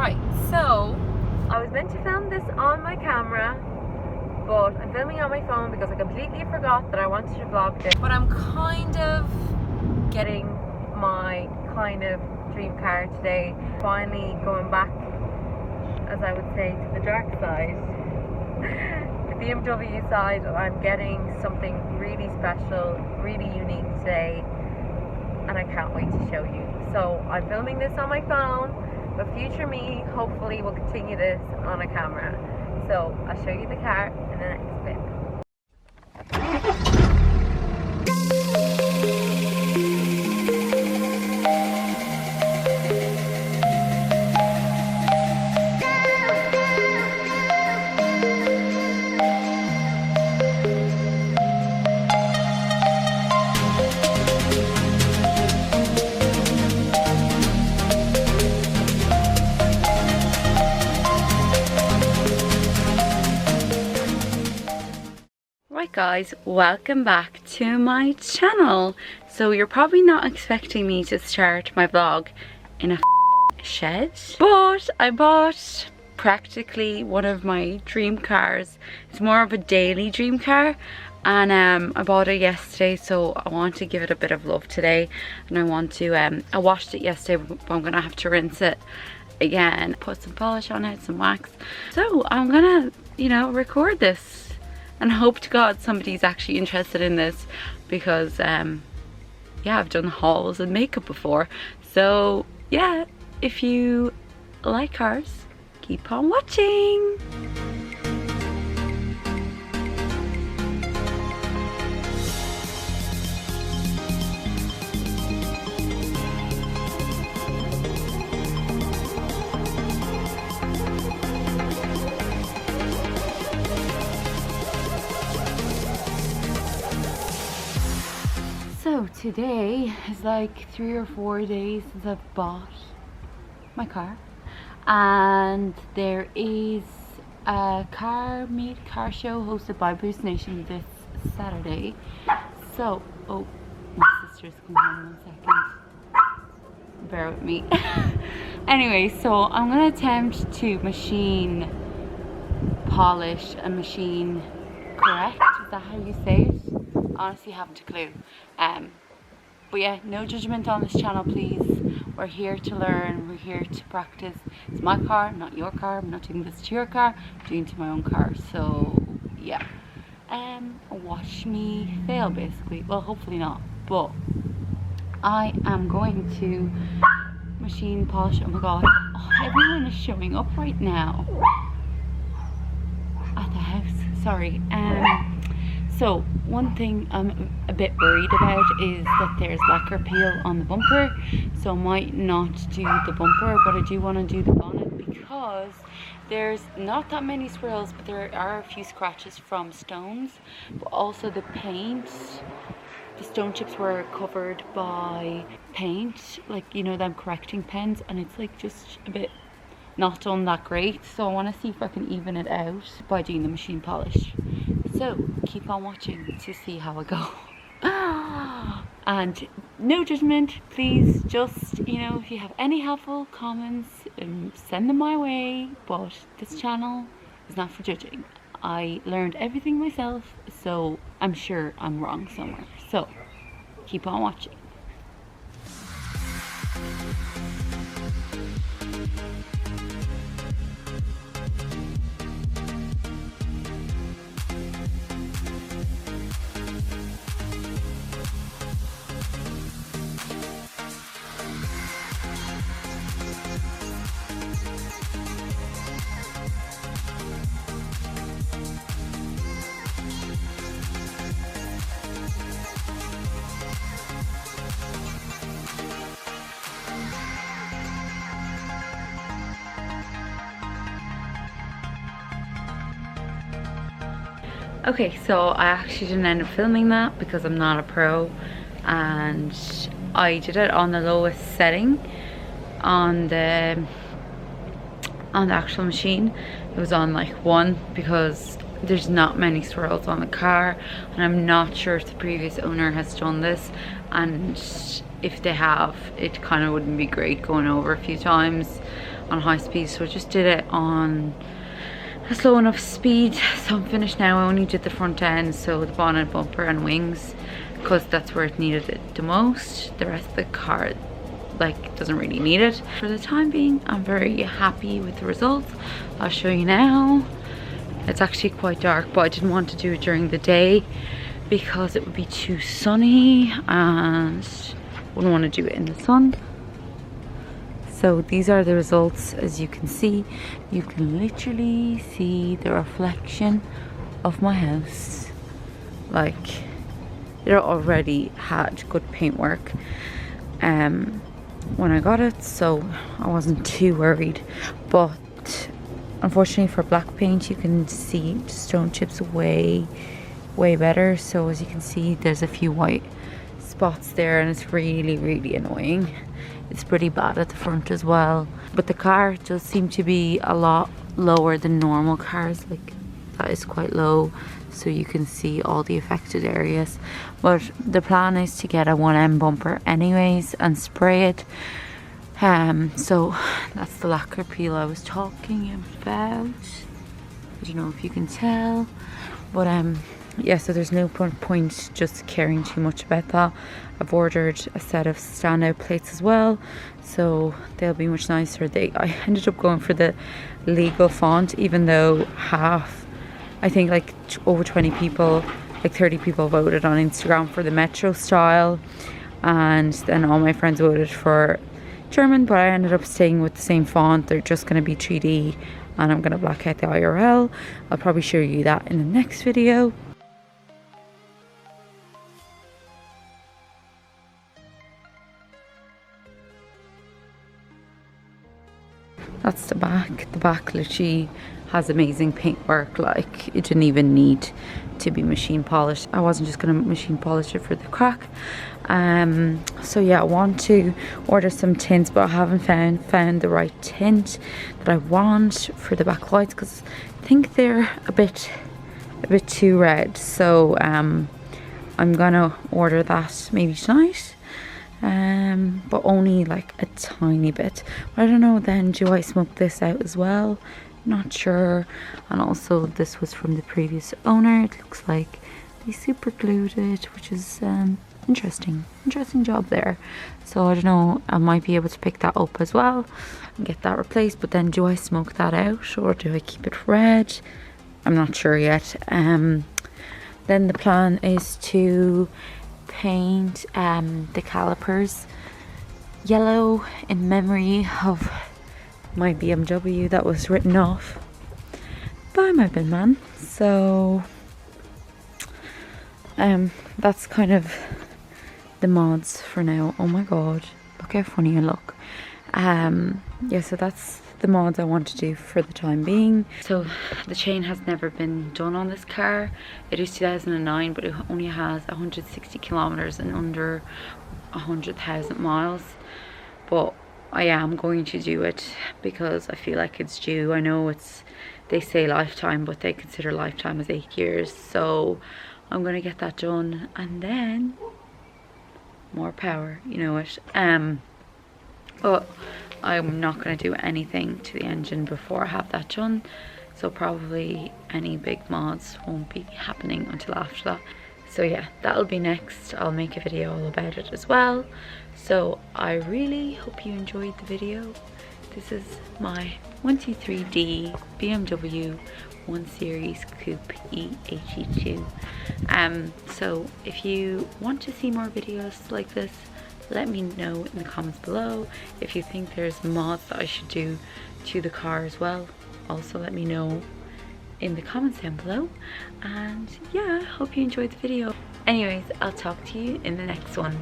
Right, so I was meant to film this on my camera, but I'm filming on my phone because I completely forgot that I wanted to vlog this. But I'm kind of getting my kind of dream car today. Finally going back, as I would say, to the dark side. The BMW side. I'm getting something really special, really unique today, and I can't wait to show you. So I'm filming this on my phone, but future me hopefully will continue this on a camera. So I'll show you the car in the next bit. Right guys, welcome back to my channel. So you're probably not expecting me to start my vlog in a shed, but I bought practically one of my dream cars. It's more of a daily dream car, and I bought it yesterday, so I want to give it a bit of love today. And I want to I washed it yesterday, but I'm gonna have to rinse it again, put some polish on it, some wax. So I'm gonna, you know, record this and hope to God somebody's actually interested in this, because yeah, I've done hauls and makeup before. So yeah, if you like cars, keep on watching. So today is like 3 or 4 days since I've bought my car, and there is a car show hosted by Boost Nation this Saturday. So, oh, my sister's coming home, 1 second. Bear with me. Anyway, so I'm gonna attempt to machine polish and machine correct. Is that how you say it? Honestly haven't a clue. But yeah, no judgment on this channel, please. We're here to learn, we're here to practice. It's my car, not your car. I'm not doing this to your car, I'm doing it to my own car. So yeah, watch me fail basically. Well, hopefully not, but I am going to machine polish. Oh my god, everyone is showing up right now at the house. Sorry. So one thing I'm a bit worried about is that there's lacquer peel on the bumper, so I might not do the bumper, but I do want to do the bonnet because there's not that many swirls, but there are a few scratches from stones. But also the paint, the stone chips were covered by paint, like, you know, them correcting pens, and it's like just a bit not done that great. So I want to see if I can even it out by doing the machine polish. So keep on watching to see how I go. And no judgment, please. Just, you know, if you have any helpful comments, send them my way. But this channel is not for judging. I learned everything myself, so I'm sure I'm wrong somewhere. So keep on watching. Okay, so I actually didn't end up filming that because I'm not a pro, and I did it on the lowest setting on the actual machine. It was on like 1 because there's not many swirls on the car, and I'm not sure if the previous owner has done this, and if they have, it kind of wouldn't be great going over a few times. on high speed, so I just did it on a slow enough speed. So I'm finished now. I only did the front end, so the bonnet, bumper and wings, because that's where it needed it the most. The rest of the car like doesn't really need it. For the time being, I'm very happy with the results. I'll show you now. It's actually quite dark, but I didn't want to do it during the day because it would be too sunny and wouldn't want to do it in the sun. So these are the results. As you can see, you can literally see the reflection of my house. Like, it already had good paintwork when I got it, so I wasn't too worried. But unfortunately for black paint, you can see stone chips way better. So as you can see, there's a few white spots there, and it's really annoying. It's pretty bad at the front as well, but the car does seem to be a lot lower than normal cars. Like, that is quite low, so you can see all the affected areas. But the plan is to get a 1M bumper anyways and spray it. So that's the lacquer peel I was talking about. I don't know if you can tell, but yeah, so there's no point just caring too much about that. I've ordered a set of standout plates as well, so they'll be much nicer. I ended up going for the legal font, even though I think like over 20 people, like 30 people voted on Instagram for the Metro style, and then all my friends voted for German, but I ended up staying with the same font. They're just going to be 3D, and I'm going to black out the IRL. I'll probably show you that in the next video. That's the back. The back literally has amazing paintwork. Like, it didn't even need to be machine polished. I wasn't just going to machine polish it for the crack. So yeah, I want to order some tints, but I haven't found the right tint that I want for the back lights, because I think they're a bit too red. So I'm gonna order that maybe tonight. But only like a tiny bit. But I don't know then, do I smoke this out as well? Not sure. And also, this was from the previous owner. It looks like they super glued it, which is interesting job there. So I don't know, I might be able to pick that up as well and get that replaced. But then, do I smoke that out or do I keep it red? I'm not sure yet. Then the plan is to paint the calipers yellow in memory of my BMW that was written off by my bin man. So that's kind of the mods for now. Oh my god, look how funny I look. Yeah, so that's the mods I want to do for the time being. So the chain has never been done on this car. It is 2009, but it only has 160 kilometers and under 100,000 miles. But I am going to do it because I feel like it's due. I know they say lifetime, but they consider lifetime as 8 years. So I'm gonna get that done, and then more power, you know it. But I'm not going to do anything to the engine before I have that done, so probably any big mods won't be happening until after that. So yeah, that'll be next. I'll make a video all about it as well. So I really hope you enjoyed the video. This is my 123D BMW 1 Series Coupe EHE2. So if you want to see more videos like this, let me know in the comments below. If you think there's mods that I should do to the car as well, also let me know in the comments down below. And yeah, hope you enjoyed the video. Anyways, I'll talk to you in the next one.